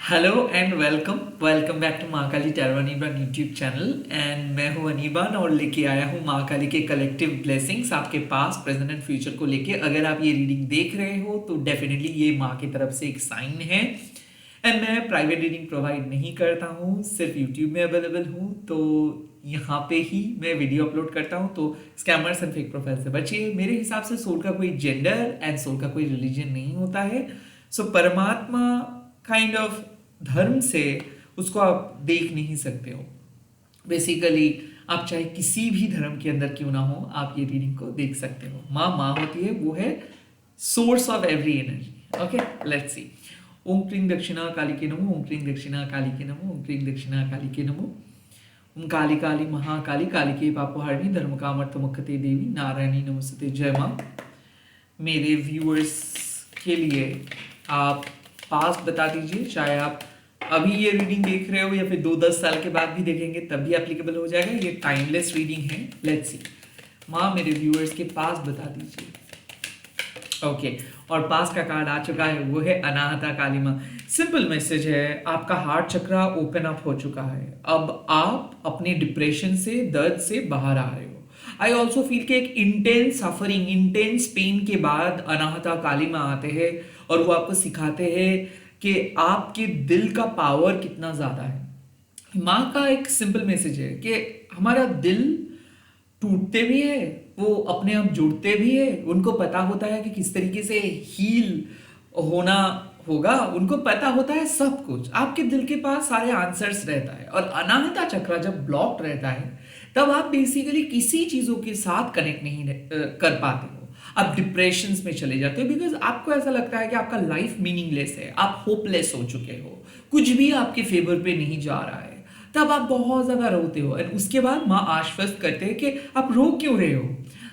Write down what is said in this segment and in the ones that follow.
Hello and welcome welcome back to Mahakali tarot Aniban YouTube channel. And मैं हूं अनिबान और लेके आया हूं महाकाली के कलेक्टिव ब्लेसिंग्स आपके पास प्रेजेंट एंड फ्यूचर को लेके। अगर आप ये रीडिंग देख रहे हो तो डेफिनेटली ये माँ की तरफ से एक साइन है। एंड मैं प्राइवेट रीडिंग प्रोवाइड नहीं करता हूँ, सिर्फ यूट्यूब में अवेलेबल हूँ, तो यहाँ पे ही मैं वीडियो अपलोड करता हूँ। तो स्कैमर्स एंड फेक प्रोफाइल से बचिए। मेरे हिसाब से सोल का कोई जेंडर एंड सोल का कोई रिलीजन नहीं होता है। सो परमात्मा काइंड ऑफ धर्म से उसको आप देख नहीं सकते हो। बेसिकली आप चाहे किसी भी धर्म के अंदर क्यों ना हो, आप ये रीडिंग को देख सकते हो। माँ माँ होती है, वो है source of every energy. Okay, let's see. ओम क्रीं दक्षिणा काली के नमो, ओम क्रीं दक्षिणा काली के नमो, ओम क्रीं दक्षिणा काली के नमो। ओम काली काली महाकाली काली के पापोहारिणी धर्म कामर्थ मुक्ते देवी नारायणी नमस्ते। जय माँ। मेरे व्यूअर्स के लिए आप पास्ट बता दीजिए, चाहे आप अभी ये रीडिंग देख रहे हो या फिर 2-10 साल के बाद भी देखेंगे तब भी एप्लीकेबल हो जाएगा। ये टाइमलेस रीडिंग है। Let's see. माँ मेरे व्यूअर्स के पास्ट बता दीजिए। ओके, और पास का कार्ड आ चुका है, वो है अनाहता काली माँ। सिंपल मैसेज है, आपका हार्ट चक्रा ओपन अप हो चुका है। अब आप अपने डिप्रेशन से, दर्द से बाहर आ रहे हो। आई ऑल्सो फील कि एक इंटेंस सफरिंग, इंटेंस पेन के बाद अनाहता काली माँ आते हैं और वो आपको सिखाते हैं कि आपके दिल का पावर कितना ज्यादा है। माँ का एक सिंपल मैसेज है कि हमारा दिल टूटते भी है, वो अपने आप जुड़ते भी है। उनको पता होता है कि किस तरीके से हील होना होगा, उनको पता होता है सब कुछ। आपके दिल के पास सारे आंसर्स रहता है। और अनाहता चक्र जब ब्लॉक्ड रहता है तब आप बेसिकली किसी चीजों के साथ कनेक्ट नहीं कर पाते हो। आप डिप्रेशन में चले जाते हो बिकॉज आपको ऐसा लगता है कि आपका लाइफ मीनिंगलेस है, आप होपलेस हो चुके हो, कुछ भी आपके फेवर पे नहीं जा रहा है। तब आप बहुत ज्यादा रोते हो। और उसके बाद माँ आश्वस्त करते हैं कि आप रो क्यों रहे हो,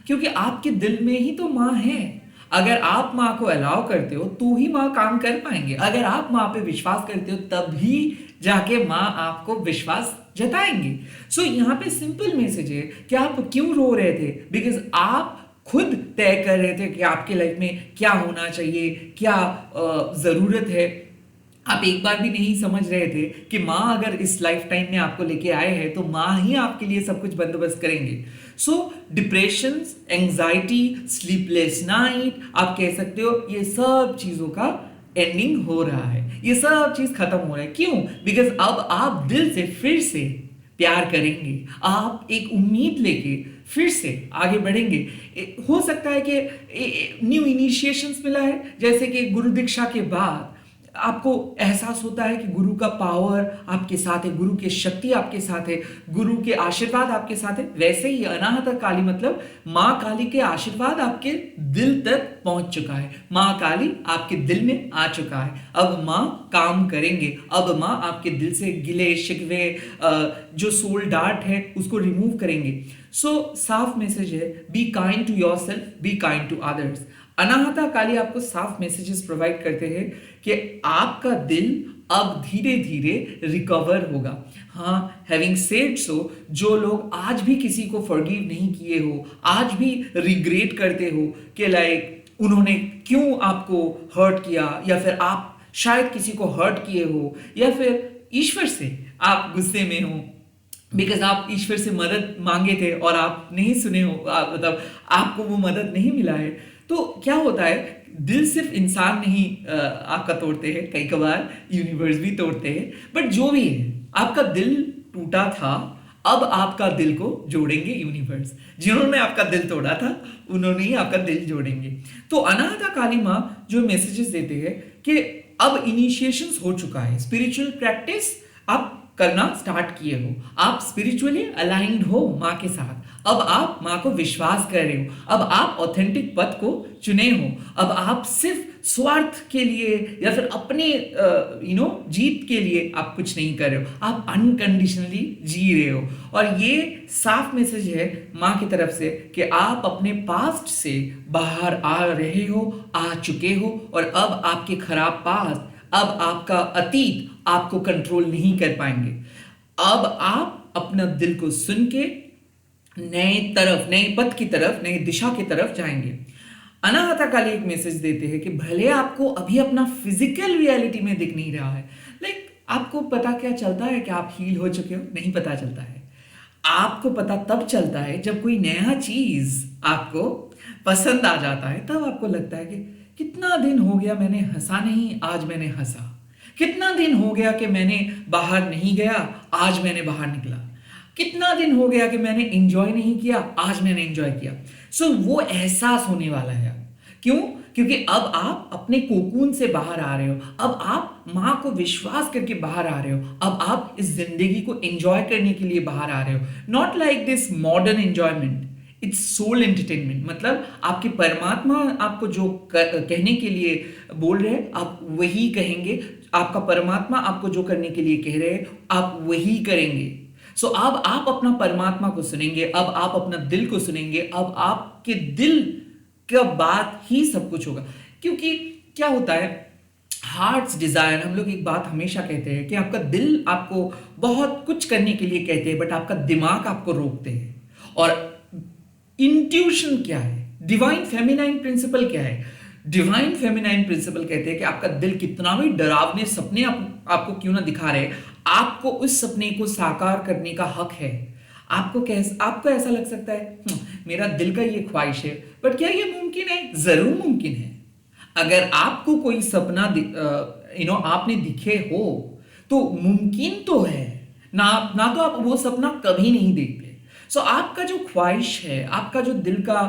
क्योंकि आपके दिल में ही तो माँ है। अगर आप माँ को अलाउ करते हो तो ही माँ काम कर पाएंगे। अगर आप माँ पे विश्वास करते हो तभी जाके माँ आपको विश्वास जताएंगे। सो यहाँ पे सिंपल मैसेज है कि आप क्यों रो रहे थे, बिकॉज आप खुद तय कर रहे थे कि आपके लाइफ में क्या होना चाहिए, क्या जरूरत है। आप एक बार भी नहीं समझ रहे थे कि माँ अगर इस लाइफ टाइम में आपको लेके आए हैं तो माँ ही आपके लिए सब कुछ बंदोबस्त करेंगे। सो डिप्रेशन, एंजाइटी, स्लीपलेस नाइट, आप कह सकते हो ये सब चीजों का एंडिंग हो रहा है। ये सब चीज खत्म हो रहा है। क्यों? बिकॉज अब आप दिल से फिर से प्यार करेंगे। आप एक उम्मीद लेके फिर से आगे बढ़ेंगे। हो सकता है कि न्यू इनिशिएशंस मिला है, जैसे कि गुरु दीक्षा के बाद आपको एहसास होता है कि गुरु का पावर आपके साथ है, गुरु की शक्ति आपके साथ है, गुरु के आशीर्वाद आपके साथ है। वैसे ही अनाहत काली मतलब माँ काली के आशीर्वाद आपके दिल तक पहुंच चुका है। माँ काली आपके दिल में आ चुका है। अब माँ काम करेंगे। अब माँ आपके दिल से गिले शिकवे, जो सोल डार्ट है उसको रिमूव करेंगे। सो साफ मैसेज है, be kind to yourself, be kind to others. Anahata Kali आपको साफ मैसेजेस प्रोवाइड करते हैं कि आपका दिल अब धीरे धीरे रिकवर होगा। हाँ, हैविंग सेड सो, जो लोग आज भी किसी को फॉरगिव नहीं किए हो, आज भी रिग्रेट करते हो कि लाइक उन्होंने क्यों आपको हर्ट किया, या फिर आप शायद किसी को हर्ट किए हो, या फिर ईश्वर से आप गुस्से में हो बिकॉज आप ईश्वर से मदद मांगे थे और आप नहीं सुने हो, मतलब आपको वो मदद नहीं मिला है। तो क्या होता है, दिल सिर्फ इंसान नहीं आपका तोड़ते हैं, कई कबार यूनिवर्स भी तोड़ते हैं। बट जो भी है, आपका दिल टूटा था, अब आपका दिल को जोड़ेंगे यूनिवर्स। जिन्होंने आपका दिल तोड़ा था उन्होंने ही आपका दिल जोड़ेंगे। तो अनाहता काली माँ जो मैसेजेस देते हैं कि अब इनिशिएशंस हो चुका है, स्पिरिचुअल प्रैक्टिस आप करना स्टार्ट किए हो, आप स्पिरिचुअली अलाइंड हो माँ के साथ। अब आप माँ को विश्वास कर रहे हो, अब आप ऑथेंटिक पथ को चुने हो। अब आप सिर्फ स्वार्थ के लिए या फिर अपने जीत के लिए आप कुछ नहीं कर रहे हो, आप अनकंडीशनली जी रहे हो। और ये साफ मैसेज है माँ की तरफ से कि आप अपने पास्ट से बाहर आ रहे हो, आ चुके हो। और अब आपके खराब पास्ट, अब आपका अतीत आपको कंट्रोल नहीं कर पाएंगे। अब आप अपना दिल को सुन के नए तरफ, नए पथ की तरफ, नई दिशा की तरफ जाएंगे। अनाहता काली एक मैसेज देते हैं कि भले आपको अभी अपना फिजिकल रियलिटी में दिख नहीं रहा है, लाइक आपको पता क्या चलता है कि आप हील हो चुके हो? नहीं पता चलता है। आपको पता तब चलता है जब कोई नया चीज आपको पसंद आ जाता है, तब आपको लगता है कि कितना दिन हो गया मैंने हंसा नहीं, आज मैंने हंसा। कितना दिन हो गया कि मैंने बाहर नहीं गया, आज मैंने बाहर निकला। कितना दिन हो गया कि मैंने एंजॉय नहीं किया, आज मैंने एंजॉय किया। सो वो एहसास होने वाला है अब। क्यों? क्योंकि अब आप अपने कोकून से बाहर आ रहे हो, अब आप माँ को विश्वास करके बाहर आ रहे हो, अब आप इस जिंदगी को एंजॉय करने के लिए बाहर आ रहे हो। Not like this modern enjoyment, it's soul entertainment. मतलब आपके परमात्मा आपको जो कहने के लिए बोल रहे हैं, आप वही कहेंगे। आपका परमात्मा आपको जो करने के लिए कह रहे हैं, आप वही करेंगे। सो अब आप अपना परमात्मा को सुनेंगे, अब आप अपना दिल को सुनेंगे, अब आपके दिल का बात ही सब कुछ होगा। क्योंकि क्या होता है, हार्ट्स डिजायर, हम लोग एक बात हमेशा कहते हैं कि आपका दिल आपको बहुत कुछ करने के लिए कहते हैं, बट आपका दिमाग आपको रोकते हैं। और इंट्यूशन क्या है, डिवाइन फेमिनाइन प्रिंसिपल क्या है? डिवाइन फेमिनाइन प्रिंसिपल कहते हैं कि आपका दिल कितना भी डरावने सपने आपको क्यों ना दिखा रहे, आपको उस सपने को साकार करने का हक है। आपको ऐसा लग सकता है मेरा दिल का ये ख्वाहिश है, बट क्या ये मुमकिन है? जरूर मुमकिन है। अगर आपको कोई सपना आपने दिखे हो तो मुमकिन तो है ना तो आप वो सपना कभी नहीं देखते। सो आपका जो ख्वाहिश है, आपका जो दिल का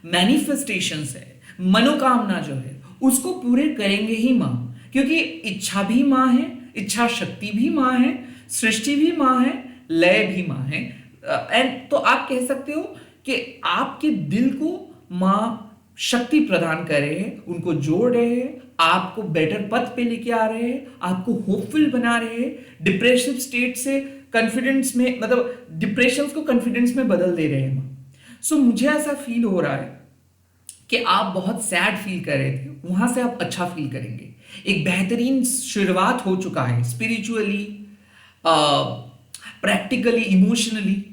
मैनिफेस्टेशंस है, मनोकामना जो है, उसको पूरे करेंगे ही माँ। क्योंकि इच्छा भी माँ है, इच्छा शक्ति भी माँ है, सृष्टि भी माँ है, लय भी माँ है। एंड तो आप कह सकते हो कि आपके दिल को माँ शक्ति प्रदान कर रहे हैं, उनको जोड़ रहे हैं, आपको बेटर पथ पे लेके आ रहे हैं, आपको होपफुल बना रहे हैं, डिप्रेसिव स्टेट से कॉन्फिडेंस में, मतलब डिप्रेशन को कॉन्फिडेंस में बदल दे रहे हैं। सो मुझे ऐसा फील हो रहा है कि आप बहुत सैड फील कर रहे थे, वहां से आप अच्छा फील करेंगे। एक बेहतरीन शुरुआत हो चुका है, स्पिरिचुअली, प्रैक्टिकली, इमोशनली।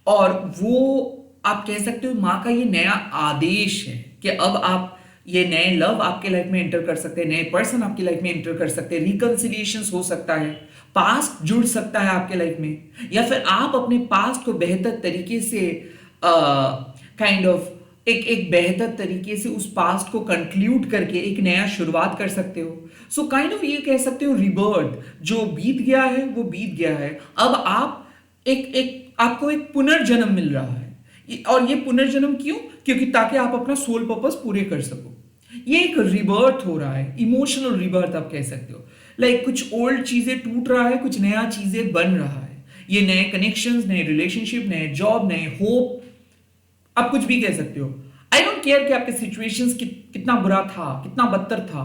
और वो आप कह सकते हो माँ का ये नया आदेश है कि अब आप ये नए लव आपके लाइफ में एंटर कर सकते हैं, नए पर्सन आपकी लाइफ में एंटर कर सकते हैं, रिकंसिलिएशन हो सकता है, पास्ट जुड़ सकता है आपके लाइफ में, या फिर आप अपने पास्ट को बेहतर तरीके से काइंड ऑफ एक बेहतर तरीके से उस पास्ट को कंक्लूड करके एक नया शुरुआत कर सकते हो। सो काइंड ऑफ ये कह सकते हो रिबर्थ, जो बीत गया है वो बीत गया है, अब आप आपको एक पुनर्जन्म मिल रहा है। और ये पुनर्जन्म क्यों? क्योंकि ताकि आप अपना सोल पर्पस पूरे कर सको। ये एक रिबर्थ हो रहा है, इमोशनल रिबर्थ आप कह सकते हो। लाइक कुछ ओल्ड चीजें टूट रहा है, कुछ नया चीजें बन रहा है। ये नए कनेक्शंस, नए रिलेशनशिप, नए जॉब, नए होप, आप कुछ भी कह सकते हो। आई डोंट केयर कि आपके सिचुएशंस कितना बुरा था, कितना बदतर था।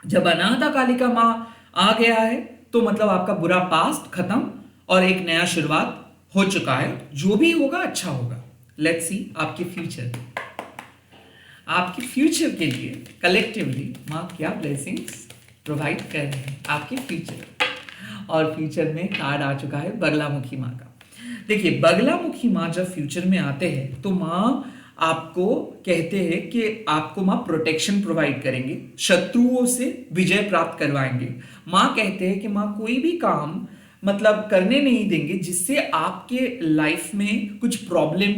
जब अनाहता कालिका माँ आ गया है तो मतलब आपका बुरा पास्ट खत्म और एक नया शुरुआत हो चुका है। जो भी होगा अच्छा होगा। लेट्स सी आपके फ्यूचर के लिए कलेक्टिवली माँ क्या ब्लेसिंग्स प्रोवाइड कर रहे हैं आपके फ्यूचर। और फ्यूचर में कार्ड आ चुका है बगलामुखी माँ का। देखिए, बगलामुखी माँ जब फ्यूचर में आते हैं तो माँ आपको कहते हैं कि आपको माँ प्रोटेक्शन प्रोवाइड करेंगे, शत्रुओं से विजय प्राप्त करवाएंगे। माँ कहते हैं कि माँ कोई भी काम मतलब करने नहीं देंगे जिससे आपके लाइफ में कुछ प्रॉब्लम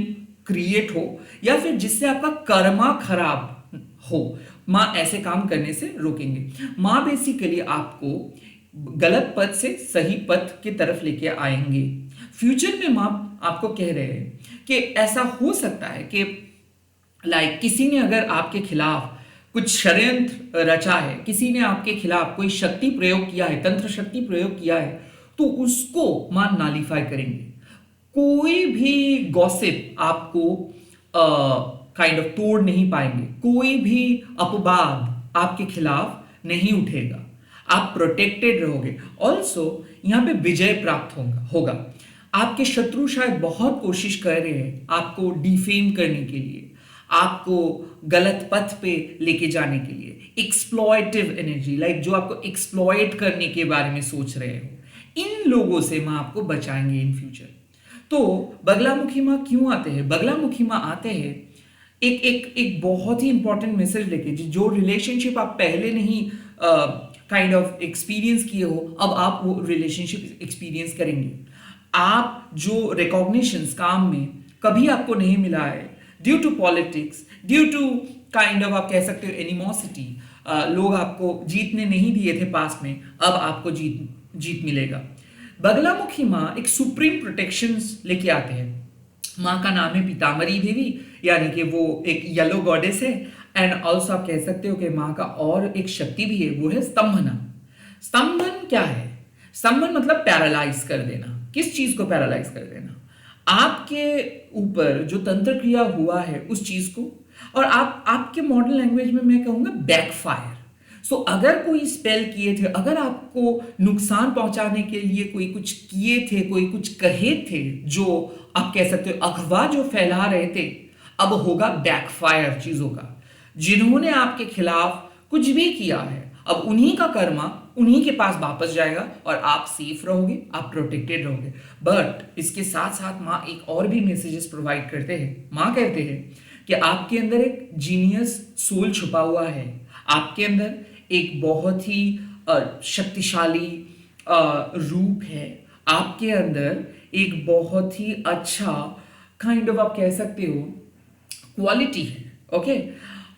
क्रिएट हो या फिर जिससे आपका कर्मा खराब हो। माँ ऐसे काम करने से रोकेंगे। माँ बेसिकली आपको गलत पथ से सही पथ की तरफ लेके आएंगे। फ्यूचर में माँ आपको कह रहे हैं कि ऐसा हो सकता है कि किसी ने अगर आपके खिलाफ कुछ षड्यंत्र रचा है, किसी ने आपके खिलाफ कोई शक्ति प्रयोग किया है, तंत्र शक्ति प्रयोग किया है, तो उसको मां नालीफाई करेंगे। कोई भी गॉसिप आपको काइंड ऑफ तोड़ नहीं पाएंगे, कोई भी अपवाद आपके खिलाफ नहीं उठेगा, आप प्रोटेक्टेड रहोगे। ऑल्सो यहां पे विजय प्राप्त होगा। आपके शत्रु शायद बहुत कोशिश कर रहे हैं आपको डिफेम करने के लिए, आपको गलत पथ पे लेके जाने के लिए, एक्सप्लॉयटिव एनर्जी, लाइक जो आपको एक्सप्लॉयट करने के बारे में सोच रहे हो, इन लोगों से माँ आपको बचाएंगे इन फ्यूचर। तो बगलामुखी माँ क्यों आते हैं? बगलामुखी माँ आते हैं एक बहुत ही इंपॉर्टेंट मैसेज लेके। जो रिलेशनशिप आप पहले नहीं काइंड ऑफ एक्सपीरियंस किए हो, अब आप वो रिलेशनशिप एक्सपीरियंस करेंगे। आप जो रिकॉग्निशंस काम में कभी आपको नहीं मिला है, due to politics, due to kind of आप कह सकते हो एनिमोसिटी, लोग आपको जीतने नहीं दिए थे पास में, अब आपको जीत मिलेगा। बगलामुखी माँ एक सुप्रीम प्रोटेक्शन लेके आते हैं। माँ का नाम है पीताम्बरी देवी, यानी कि वो एक येलो गॉडेस है। एंड ऑल्सो आप कह सकते हो कि माँ का और एक शक्ति भी है, वो है स्तंभना। स्तंभन क्या है? स्तंभन मतलब पैरालाइज कर देना। किस चीज को पैरालाइज कर देना? आपके ऊपर जो तंत्र क्रिया हुआ है उस चीज को, और आपके मॉडर्न लैंग्वेज में मैं कहूंगा बैकफायर। सो अगर कोई स्पेल किए थे, अगर आपको नुकसान पहुंचाने के लिए कोई कुछ किए थे, कोई कुछ कहे थे, जो आप कह सकते हो अफवाह जो फैला रहे थे, अब होगा बैकफायर चीजों का। जिन्होंने आपके खिलाफ कुछ भी किया है, अब उन्हीं का कर्मा उन्हीं के पास वापस जाएगा और आप सेफ रहोगे, आप प्रोटेक्टेड रहोगे। बट इसके साथ साथ माँ एक और भी मैसेजेस प्रोवाइड करते हैं। माँ कहते हैं कि आपके अंदर एक जीनियस सोल छुपा हुआ है, आपके अंदर एक बहुत ही शक्तिशाली रूप है, आपके अंदर एक बहुत ही अच्छा काइंड ऑफ आप कह सकते हो क्वालिटी है। ओके,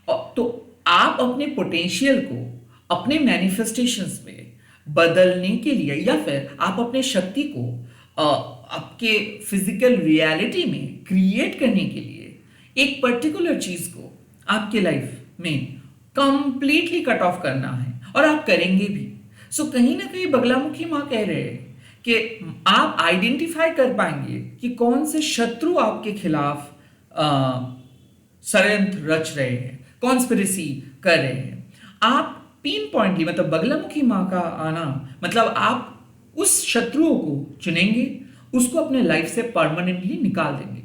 तो आप अपने पोटेंशियल को अपने मैनिफेस्टेशंस में बदलने के लिए, या फिर आप अपने शक्ति को आपके फिजिकल रियलिटी में क्रिएट करने के लिए एक पर्टिकुलर चीज को आपके लाइफ में कंप्लीटली कट ऑफ करना है, और आप करेंगे भी। सो कहीं ना कहीं बगलामुखी माँ कह रहे हैं कि आप आइडेंटिफाई कर पाएंगे कि कौन से शत्रु आपके खिलाफ षड्यंत्र रच रहे हैं, कॉन्स्पिरेसी कर रहे हैं। आप पिन पॉइंटली, मतलब बगलामुखी माँ का आना मतलब आप उस शत्रुओं को चुनेंगे, उसको अपने लाइफ से परमानेंटली निकाल देंगे।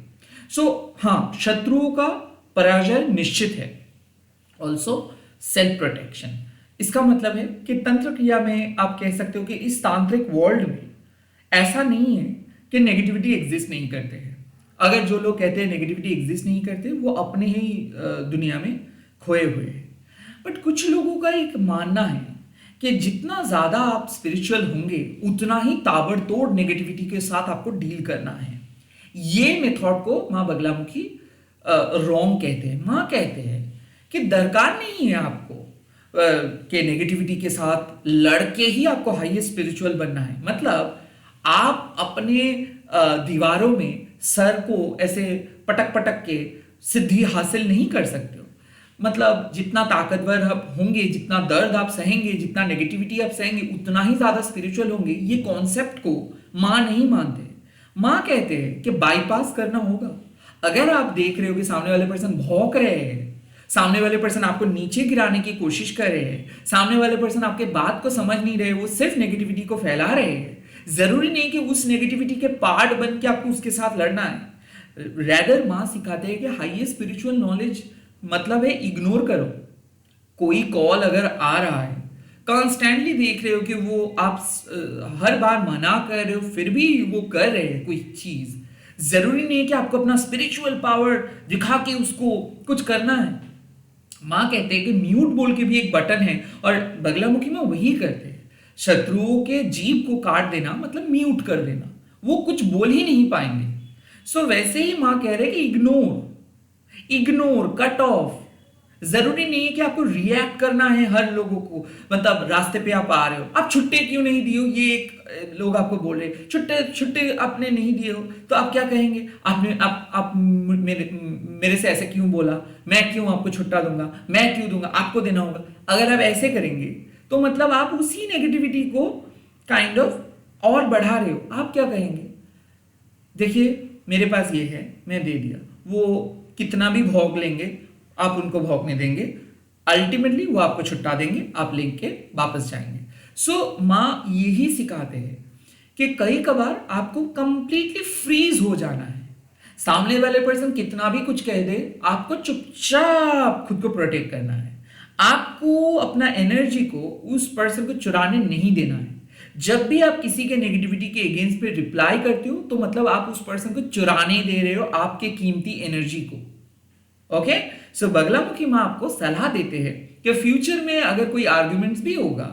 सो हाँ, शत्रुओं का पराजय निश्चित है। ऑल्सो सेल्फ प्रोटेक्शन, इसका मतलब है कि तंत्र क्रिया में आप कह सकते हो कि इस तांत्रिक वर्ल्ड में ऐसा नहीं है कि नेगेटिविटी एग्जिस्ट नहीं करते हैं। अगर जो लोग कहते हैं नेगेटिविटी एग्जिस्ट नहीं करते, वो अपने ही दुनिया में खोए हुए हैं। बट कुछ लोगों का एक मानना है कि जितना ज्यादा आप स्पिरिचुअल होंगे, उतना ही ताबड़तोड़ नेगेटिविटी के साथ आपको डील करना है। ये मेथड को माँ बगलामुखी रॉन्ग कहते हैं। माँ कहते हैं कि दरकार नहीं है आपको कि नेगेटिविटी के साथ लड़के ही आपको हाईएस्ट स्पिरिचुअल बनना है। मतलब आप अपने दीवारों में सर को ऐसे पटक पटक के सिद्धि हासिल नहीं कर सकते हो। मतलब जितना ताकतवर आप होंगे, जितना दर्द आप सहेंगे, जितना नेगेटिविटी आप सहेंगे, उतना ही ज्यादा स्पिरिचुअल होंगे। ये कॉन्सेप्ट को माँ नहीं मानते। माँ कहते हैं कि बाईपास करना होगा। अगर आप देख रहे हो कि सामने वाले पर्सन भौंक रहे हैं, सामने वाले पर्सन आपको नीचे गिराने की कोशिश कर रहे हैं, सामने वाले पर्सन आपके बात को समझ नहीं रहे, वो सिर्फ नेगेटिविटी को फैला रहे हैं, जरूरी नहीं कि उस नेगेटिविटी के पार्ट बन के आपको उसके साथ लड़ना है। रैदर माँ सिखाते हैं कि हाईएस्ट स्पिरिचुअल नॉलेज मतलब है इग्नोर करो। कोई कॉल अगर आ रहा है, कॉन्स्टेंटली देख रहे हो कि वो आप हर बार मना कर रहे हो, फिर भी वो कर रहे हैं कोई चीज, जरूरी नहीं है कि आपको अपना स्पिरिचुअल पावर दिखा के उसको कुछ करना है। माँ कहते हैं कि म्यूट बोल के भी एक बटन है, और बगलामुखी में वही करते हैं। शत्रुओं के जीभ को काट देना मतलब म्यूट कर देना, वो कुछ बोल ही नहीं पाएंगे। सो वैसे ही माँ कह रहे हैं कि इग्नोर, कट ऑफ। जरूरी नहीं है कि आपको रिएक्ट करना है हर लोगों को। मतलब रास्ते पे आप आ रहे हो, आप छुट्टे क्यों नहीं दिए हो, ये एक लोग आपको बोल रहे छुट्टे आपने नहीं दिए हो, तो आप क्या कहेंगे? आप मेरे से ऐसे क्यों बोला, मैं क्यों आपको छुट्टा दूंगा, मैं क्यों दूंगा, आपको देना होगा। अगर आप ऐसे करेंगे तो मतलब आप उसी नेगेटिविटी को काइंड ऑफ और बढ़ा रहे हो। आप क्या कहेंगे? देखिए मेरे पास ये है, मैं दे दिया, वो कितना भी भौंक लेंगे, आप उनको भौंकने देंगे, अल्टीमेटली वो आपको छुट्टा देंगे, आप लेके वापस जाएंगे। सो माँ यही सिखाते हैं कि कई कबार आपको कंप्लीटली फ्रीज हो जाना है। सामने वाले पर्सन कितना भी कुछ कह दे, आपको चुपचाप खुद को प्रोटेक्ट करना है। आपको अपना एनर्जी को उस पर्सन को चुराने नहीं देना है। जब भी आप किसी के नेगेटिविटी के अगेंस्ट पे रिप्लाई करते हो, तो मतलब आप उस पर्सन को चुराने दे रहे हो आपके कीमती एनर्जी को। ओके, सो बगलामुखी माँ आपको सलाह देते हैं कि फ्यूचर में अगर कोई आर्ग्यूमेंट्स भी होगा,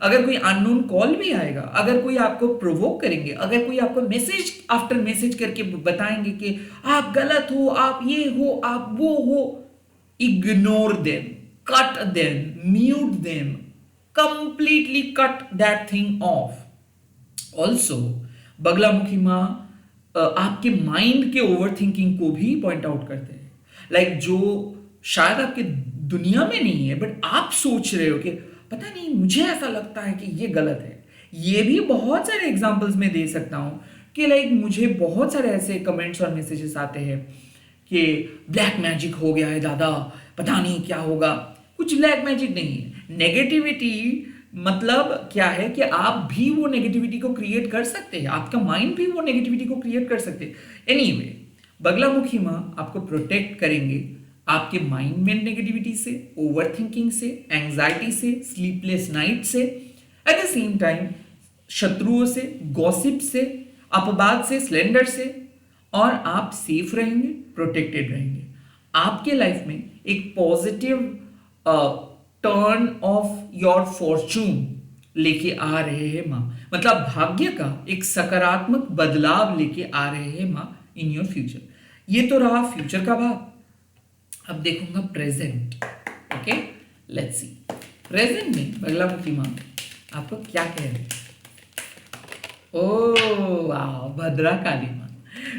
अगर कोई अननोन कॉल भी आएगा, अगर कोई आपको प्रोवोक करेंगे, अगर कोई आपको मैसेज आफ्टर मैसेज करके बताएंगे कि आप गलत हो, आप ये हो, आप वो हो, ignore them, cut them, mute them, completely cut that thing of. Also Baglamukhi माँ आपके माइंड के ओवर थिंकिंग को भी पॉइंट आउट करते हैं। लाइक जो शायद आपके दुनिया में नहीं है बट आप सोच रहे हो कि पता नहीं, मुझे ऐसा लगता है कि ये गलत है। ये भी बहुत सारे एग्जांपल्स में दे सकता हूं कि लाइक मुझे बहुत सारे ऐसे कमेंट्स और मैसेजेस आते हैं कि ब्लैक मैजिक हो गया है दादा, पता नहीं क्या होगा। कुछ ब्लैक मैजिक नहीं है। नेगेटिविटी मतलब क्या है कि आप भी वो नेगेटिविटी को क्रिएट कर सकते हैं, आपका माइंड भी वो नेगेटिविटी को क्रिएट कर सकते हैं। एनीवे, बगलामुखी माँ आपको प्रोटेक्ट करेंगे आपके माइंड में नेगेटिविटी से, ओवर थिंकिंग से, एंजाइटी से, स्लीपलेस नाइट से, एट द सेम टाइम शत्रुओं से, गॉसिप से, अपवाद से, स्लेंडर से, और आप सेफ रहेंगे, प्रोटेक्टेड रहेंगे। आपके लाइफ में एक positive turn off your Fortune लेके आ रहे हैं माँ, मतलब भाग्य का एक सकारात्मक बदलाव लेके आ रहे हैं माँ इन योर फ्यूचर। ये तो रहा फ्यूचर का भाग। अब देखूंगा present. Okay, let's C present में बगलामुखी माँ आपको क्या कह रहे हैं। ओ वाह, भद्रा काली माँ।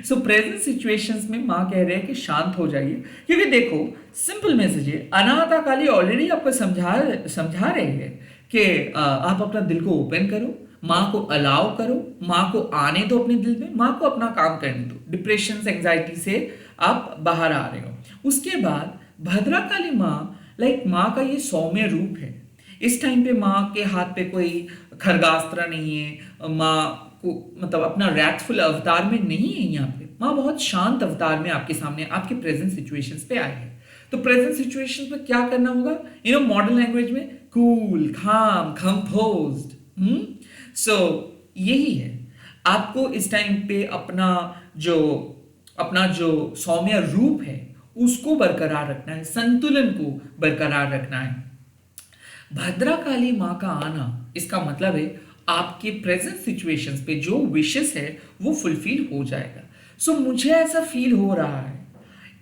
सो प्रेजेंट सिचुएशंस में माँ कह रहे हैं कि शांत हो जाइए, क्योंकि देखो सिंपल मैसेज है, अनाहता काली ऑलरेडी आपको समझा रहे हैं कि आप अपना दिल को ओपन करो, माँ को अलाउ करो, माँ को आने दो अपने दिल में, माँ को अपना काम करने दो। डिप्रेशन, एंजाइटी से आप बाहर आ रहे हो। उसके बाद भद्रा काली माँ लाइक माँ का ये सौम्य रूप है। इस टाइम पे माँ के हाथ पे कोई खरगास्त्र नहीं है, माँ को मतलब अपना रैथफुल अवतार में नहीं है यहाँ पे। माँ बहुत शांत अवतार में आपके सामने, आपके प्रेजेंट सिचुएशंस पे आए हैं। तो प्रेजेंट सिचुएशंस में क्या करना होगा, मॉडर्न लैंग्वेज में कूल, काम, कंपोज्ड। सो यही है, आपको इस टाइम पे अपना जो सौम्य रूप है उसको बरकरार रखना है, संतुलन को बरकरार रखना है। भद्रा काली माँ का आना, इसका मतलब है आपके प्रेजेंट सिचुएशंस पे जो विशेस है वो फुलफिल हो जाएगा। सो मुझे ऐसा फील हो रहा है,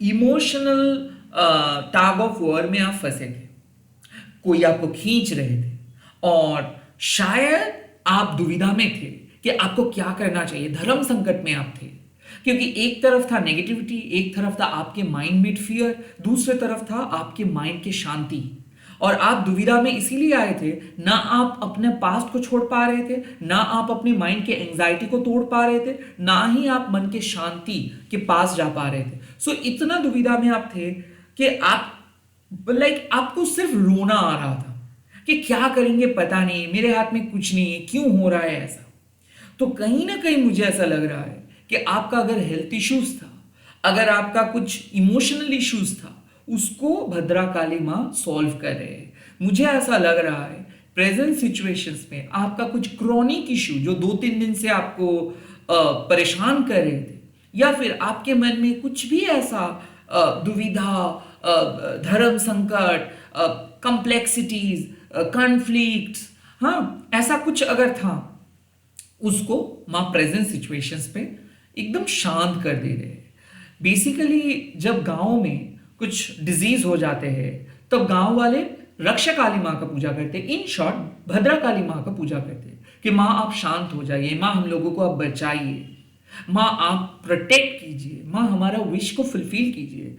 इमोशनल टैग ऑफ वॉर में आप फंसे थे, कोई आपको खींच रहे थे और शायद आप दुविधा में थे कि आपको क्या करना चाहिए। धर्म संकट में आप थे, क्योंकि एक तरफ था नेगेटिविटी, एक तरफ था आपके माइंड में फियर, दूसरे तरफ था आपके माइंड की शांति। और आप दुविधा में इसीलिए आए थे, ना आप अपने पास्ट को छोड़ पा रहे थे, ना आप अपने माइंड के एंजाइटी को तोड़ पा रहे थे, ना ही आप मन के शांति के पास जा पा रहे थे। सो इतना दुविधा में आप थे कि आप आपको सिर्फ रोना आ रहा था कि क्या करेंगे पता नहीं, मेरे हाथ में कुछ नहीं है, क्यों हो रहा है ऐसा। तो कहीं ना कहीं मुझे ऐसा लग रहा है कि आपका अगर हेल्थ इश्यूज था, अगर आपका कुछ इमोशनल इश्यूज था, उसको भद्रा काली माँ सॉल्व कर रहे हैं। मुझे ऐसा लग रहा है प्रेजेंट सिचुएशंस में आपका कुछ क्रॉनिक इश्यू जो 2-3 दिन से आपको परेशान कर रहे थे, या फिर आपके मन में कुछ भी ऐसा दुविधा, धर्म संकट, कॉम्प्लेक्सिटीज, कॉन्फ्लिक्ट्स, हाँ ऐसा कुछ अगर था, उसको माँ प्रेजेंट सिचुएशंस पे एकदम शांत कर दे रहे हैं। बेसिकली जब गांव में कुछ डिजीज हो जाते हैं तो गांव वाले रक्षा काली माँ का पूजा करते हैं, इन शॉर्ट भद्रा काली माँ का पूजा करते हैं कि माँ आप शांत हो जाइए, माँ हम लोगों को आप बचाइए, माँ आप प्रोटेक्ट कीजिए, माँ हमारा विश को फुलफिल कीजिए,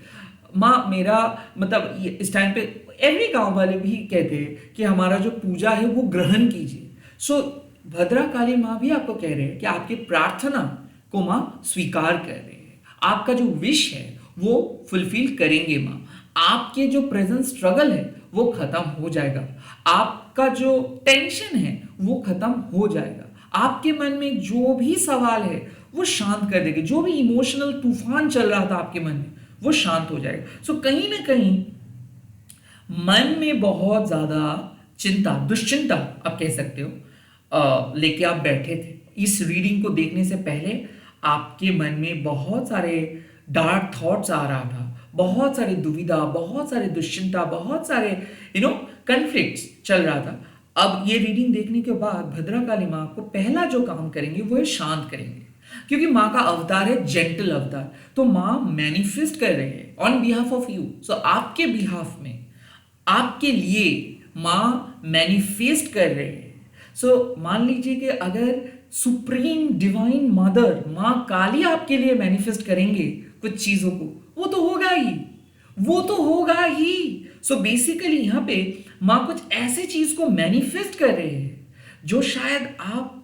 माँ मेरा मतलब इस टाइम पे एवरी गांव वाले भी कहते हैं कि हमारा जो पूजा है वो ग्रहण कीजिए। सो भद्रा काली माँ भी आपको कह रहे हैं कि आपकी प्रार्थना को माँ स्वीकार कर रहे हैं, आपका जो विश है वो फुलफिल करेंगे माँ। आपके जो प्रेजेंट स्ट्रगल है वो खत्म हो जाएगा, आपका जो टेंशन है वो खत्म हो जाएगा, आपके मन में जो भी सवाल है वो शांत कर देंगे, जो भी इमोशनल तूफान चल रहा था आपके मन में वो शांत हो जाएगा। सो कहीं ना कहीं मन में बहुत ज्यादा चिंता, दुश्चिंता आप कह सकते हो, लेके आप बैठे थे। इस रीडिंग को देखने से पहले आपके मन में बहुत सारे डार्क थॉट्स आ रहा था, बहुत सारी दुविधा, बहुत सारे दुश्चिंता, बहुत सारे कॉन्फ्लिक्ट्स चल रहा था। अब ये रीडिंग देखने के बाद भद्रकाली माँ को पहला जो काम करेंगे वो है शांत करेंगे, क्योंकि माँ का अवतार है जेंटल अवतार। तो माँ मैनिफेस्ट कर रहे हैं ऑन बिहाफ ऑफ यू। सो आपके बिहाफ में, आपके लिए माँ मैनिफेस्ट कर रहे हैं। सो मान लीजिए कि अगर सुप्रीम डिवाइन मदर माँ काली आपके लिए मैनिफेस्ट करेंगे कुछ चीजों को, वो तो होगा ही, वो तो होगा ही। सो बेसिकली यहां पे माँ कुछ ऐसे चीज को मैनिफेस्ट कर रहे हैं जो शायद आप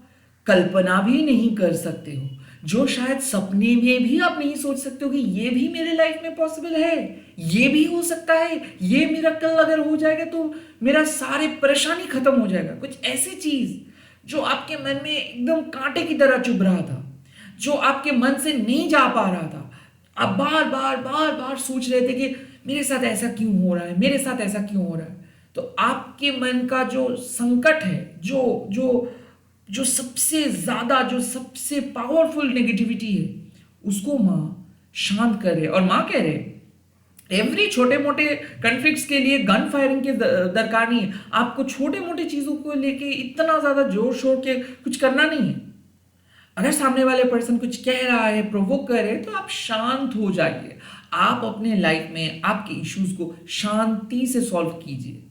कल्पना भी नहीं कर सकते हो, जो शायद सपने में भी आप नहीं सोच सकते हो कि ये भी मेरे लाइफ में पॉसिबल है, ये भी हो सकता है, ये मिरेकल अगर हो जाएगा तो मेरा सारे परेशानी खत्म हो जाएगा। कुछ ऐसी चीज जो आपके मन में एकदम कांटे की तरह चुभ रहा था, जो आपके मन से नहीं जा पा रहा था, आप बार बार बार बार सोच रहे थे कि मेरे साथ ऐसा क्यों हो रहा है, मेरे साथ ऐसा क्यों हो रहा है। तो आपके मन का जो संकट है, जो जो जो सबसे ज्यादा, जो सबसे पावरफुल नेगेटिविटी है, उसको माँ शांत कर रहे। और माँ कह रहे एवरी छोटे मोटे कन्फ्लिक्ट्स के लिए गन फायरिंग की दरकार नहीं है। आपको छोटे मोटे चीजों को लेके इतना ज्यादा जोर शोर के कुछ करना नहीं है। अगर सामने वाले पर्सन कुछ कह रहा है, प्रोवोक कर रहे हैं, तो आप शांत हो जाइए। आप अपने लाइफ में आपके इश्यूज को शांति से सॉल्व कीजिए।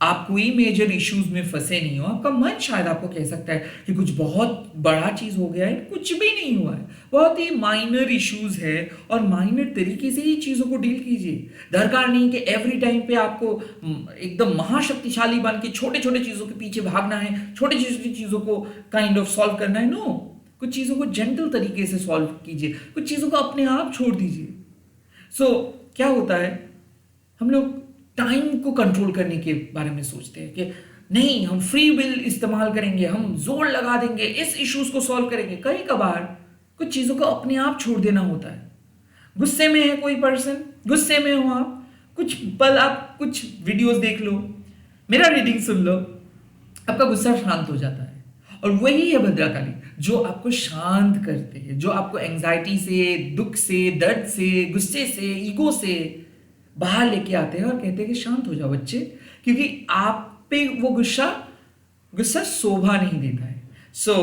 आप कोई मेजर इश्यूज में फंसे नहीं हो। आपका मन शायद आपको कह सकता है कि कुछ बहुत बड़ा चीज हो गया है, कुछ भी नहीं हुआ है, बहुत ही माइनर इश्यूज है, और माइनर तरीके से ही चीजों को डील कीजिए। दरकार नहीं कि एवरी टाइम पे आपको एकदम महाशक्तिशाली बन के छोटे छोटे चीजों के पीछे भागना है, छोटी छोटी चीजों को काइंड ऑफ सॉल्व करना है। नो, कुछ चीजों को जेंटल तरीके से सॉल्व कीजिए, कुछ चीजों को अपने आप छोड़ दीजिए। सो क्या होता है, हम लोग टाइम को कंट्रोल करने के बारे में सोचते हैं कि नहीं, हम फ्री विल इस्तेमाल करेंगे, हम जोर लगा देंगे, इस इश्यूज को सॉल्व करेंगे। कई कभार कुछ चीजों को अपने आप छोड़ देना होता है। गुस्से में है कोई पर्सन, गुस्से में हो आप, कुछ पल आप कुछ वीडियोस देख लो, मेरा रीडिंग सुन लो, आपका गुस्सा शांत हो जाता है। और वही है भद्रकाली, जो आपको शांत करते हैं, जो आपको एंजाइटी से, दुख से, दर्द से, गुस्से से, ईगो से बाहर लेके आते हैं और कहते हैं कि शांत हो जाओ बच्चे, क्योंकि आप पे वो गुस्सा गुस्सा शोभा नहीं देता है। सो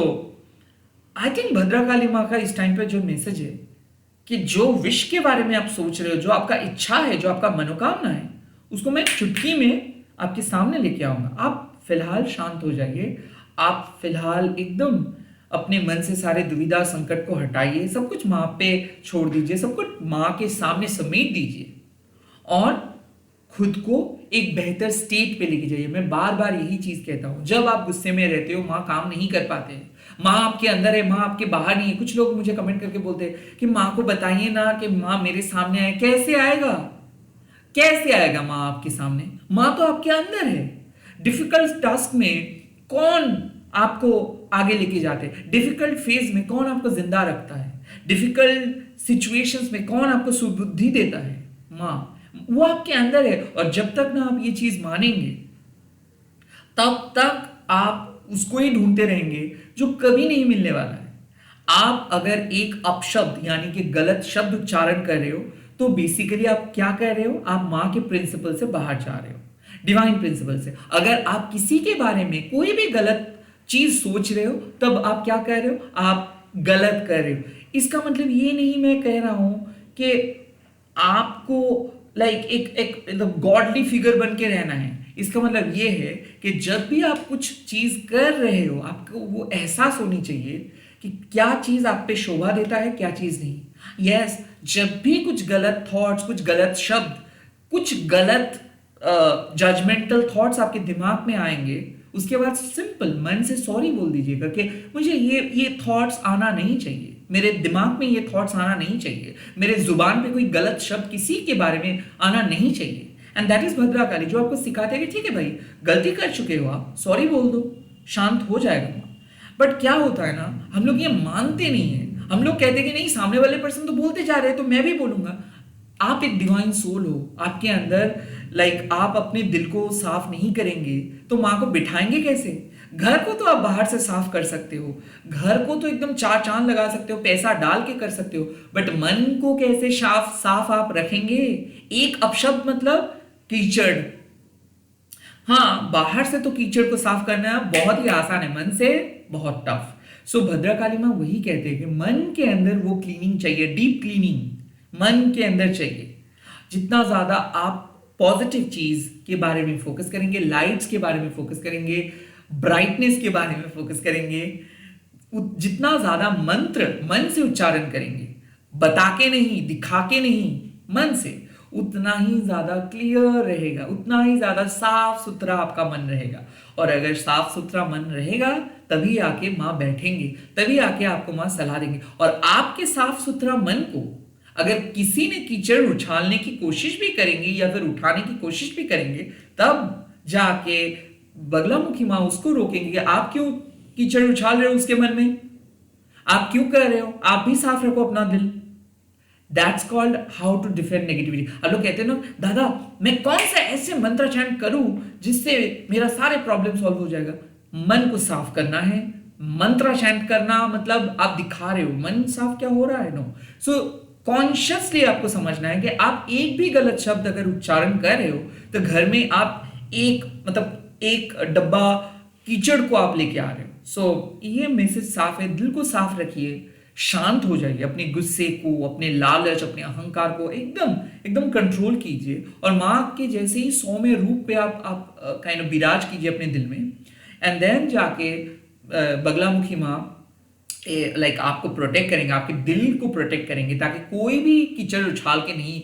आई थिंक भद्रकाली माँ का इस टाइम पे जो मैसेज है कि जो विश के बारे में आप सोच रहे हो, जो आपका इच्छा है, जो आपका मनोकामना है, उसको मैं चुटकी में आपके सामने लेके आऊंगा। आप फिलहाल शांत हो जाइए, आप फिलहाल एकदम अपने मन से सारे दुविधा संकट को हटाइए, सब कुछ माँ पे छोड़ दीजिए, सब कुछ माँ के सामने समेट दीजिए और खुद को एक बेहतर स्टेट पे लेके जाइए। मैं बार बार यही चीज कहता हूं, जब आप गुस्से में रहते हो माँ काम नहीं कर पाते हैं। माँ आपके अंदर है, माँ आपके बाहर नहीं है। कुछ लोग मुझे कमेंट करके बोलते हैं कि माँ को बताइए ना कि माँ मेरे सामने आए। कैसे आएगा, कैसे आएगा माँ आपके सामने? माँ तो आपके अंदर है। डिफिकल्ट टास्क में कौन आपको आगे लेके जाते हैं? डिफिकल्ट फेज में कौन आपको जिंदा रखता है? डिफिकल्ट सिचुएशंस में कौन आपको सुबुद्धि देता है? माँ, वो आपके अंदर है। और जब तक ना आप ये चीज मानेंगे, तब तक आप उसको ही ढूंढते रहेंगे जो कभी नहीं मिलने वाला है। आप अगर एक अपशब्द यानी कि गलत शब्द उच्चारण कर रहे हो, तो बेसिकली आप क्या कर रहे हो? आप माँ के प्रिंसिपल से बाहर जा रहे हो, डिवाइन प्रिंसिपल से। अगर आप किसी के बारे में कोई भी गलत चीज सोच रहे हो, तब आप क्या कर रहे हो? आप गलत कर रहे हो। इसका मतलब ये नहीं मैं कह रहा हूं कि आपको लाइक एक गॉडली फिगर बन के रहना है। इसका मतलब ये है कि जब भी आप कुछ चीज कर रहे हो, आपको वो एहसास होनी चाहिए कि क्या चीज आप पे शोभा देता है, क्या चीज नहीं। यस, जब भी कुछ गलत थॉट्स, कुछ गलत शब्द, कुछ गलत जजमेंटल थॉट्स आपके दिमाग में आएंगे, उसके बाद सिंपल मन से सॉरी बोल दीजिएगा कि मुझे ये थॉट्स आना नहीं चाहिए, मेरे दिमाग में ये थॉट्स आना नहीं चाहिए, मेरे जुबान पे कोई गलत शब्द किसी के बारे में आना नहीं चाहिए। एंड दैट इज भद्रकाली, जो आपको सिखाते हैं कि ठीक है भाई, गलती कर चुके हो आप, सॉरी बोल दो, शांत हो जाएगा। बट क्या होता है ना, हम लोग ये मानते नहीं है। हम लोग कहते हैं कि नहीं, सामने वाले पर्सन तो बोलते जा रहे हैं तो मैं भी बोलूंगा। आप एक डिवाइन सोल हो, आपके अंदर आप अपने दिल को साफ नहीं करेंगे तो माँ को बिठाएंगे कैसे? घर को तो आप बाहर से साफ कर सकते हो, घर को तो एकदम चार चांद लगा सकते हो, पैसा डाल के कर सकते हो, बट मन को कैसे साफ आप रखेंगे? एक अपशब्द मतलब कीचड़। हाँ, बाहर से तो कीचड़ को साफ करना बहुत ही आसान है, मन से बहुत टफ। सो भद्रकाली माँ वही कहते हैं कि मन के अंदर वो क्लीनिंग चाहिए, डीप क्लीनिंग मन के अंदर चाहिए। जितना ज्यादा आप पॉजिटिव चीज के बारे में फोकस करेंगे, लाइट्स के बारे में फोकस करेंगे, ब्राइटनेस के बारे में फोकस करेंगे, जितना ज्यादा मंत्र मन से उच्चारण करेंगे, बता के नहीं, दिखा के नहीं, मन से, उतना ही ज्यादा क्लियर रहेगा, उतना ही ज्यादा साफ सुथरा आपका मन रहेगा। और अगर साफ सुथरा मन रहेगा तभी आके माँ बैठेंगे, तभी आके आपको माँ सलाह देंगे। और आपके साफ सुथरा मन को अगर किसी ने कीचड़ उछालने की कोशिश भी करेंगे या फिर उठाने की कोशिश भी करेंगे, तब जाके बगलामुखी माँ उसको रोकेंगे कि आप क्यों कीचड़ उछाल रहे हो उसके मन में, आप क्यों कर रहे हो, आप भी साफ रखो अपना दिल। That's called how to defend negativity. अब लोग कहते हैं ना, दादा मैं कौन सा ऐसे मंत्र चैंट करूं जिससे मेरा सारे प्रॉब्लम सॉल्व हो जाएगा। मन को साफ करना है, मंत्र चैंट करना मतलब आप दिखा रहे हो, मन साफ क्या हो रहा है, नो। सो कॉन्शियसली आपको समझना है कि आप एक भी गलत शब्द अगर उच्चारण कर रहे हो तो घर में आप एक डब्बा कीचड़ को आप लेके आ रहे हो। सो ये मैसेज साफ है, दिल को साफ रखिए, शांत हो जाइए, अपने गुस्से को, अपने लालच, अपने अहंकार को एकदम एकदम कंट्रोल कीजिए और माँ के जैसे ही सौम्य रूप पे आप काइंड ऑफ विराज कीजिए अपने दिल में। एंड देन जाके बगलामुखी माँ लाइक आपको प्रोटेक्ट करेंगे, आपके दिल को प्रोटेक्ट करेंगे, ताकि कोई भी कीचड़ उछाल के नहीं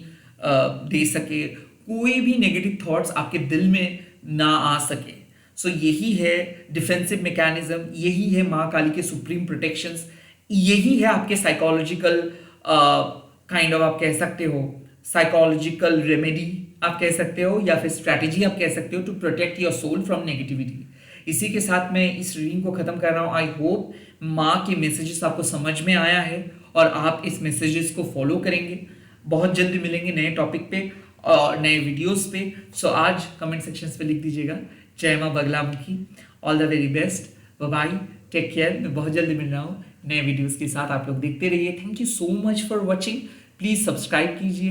दे सके, कोई भी नेगेटिव थॉट्स आपके दिल में ना आ सके। सो यही है डिफेंसिव मैकेनिज्म, यही है माँ काली के सुप्रीम प्रोटेक्शंस, यही है आपके साइकोलॉजिकल काइंड ऑफ आप कह सकते हो साइकोलॉजिकल रेमेडी आप कह सकते हो, या फिर स्ट्रैटेजी आप कह सकते हो to protect your soul from negativity. इसी के साथ मैं इस रीडिंग को खत्म कर रहा हूँ। आई होप माँ के मैसेजेस आपको समझ में आया है और आप इस मैसेजेस को फॉलो करेंगे। बहुत जल्दी मिलेंगे नए टॉपिक पे और नए वीडियोस पे। सो आज कमेंट सेक्शंस पे लिख दीजिएगा, जय माँ Baglamukhi, all the very best, bye bye, take care. मैं बहुत जल्दी मिल रहा हूँ नए वीडियोस के साथ, आप लोग देखते रहिए। Thank you so much for watching. Please subscribe कीजिए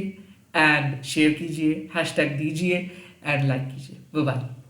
एंड शेयर कीजिए, हैशटैग दीजिए एंड लाइक कीजिए। Bye bye.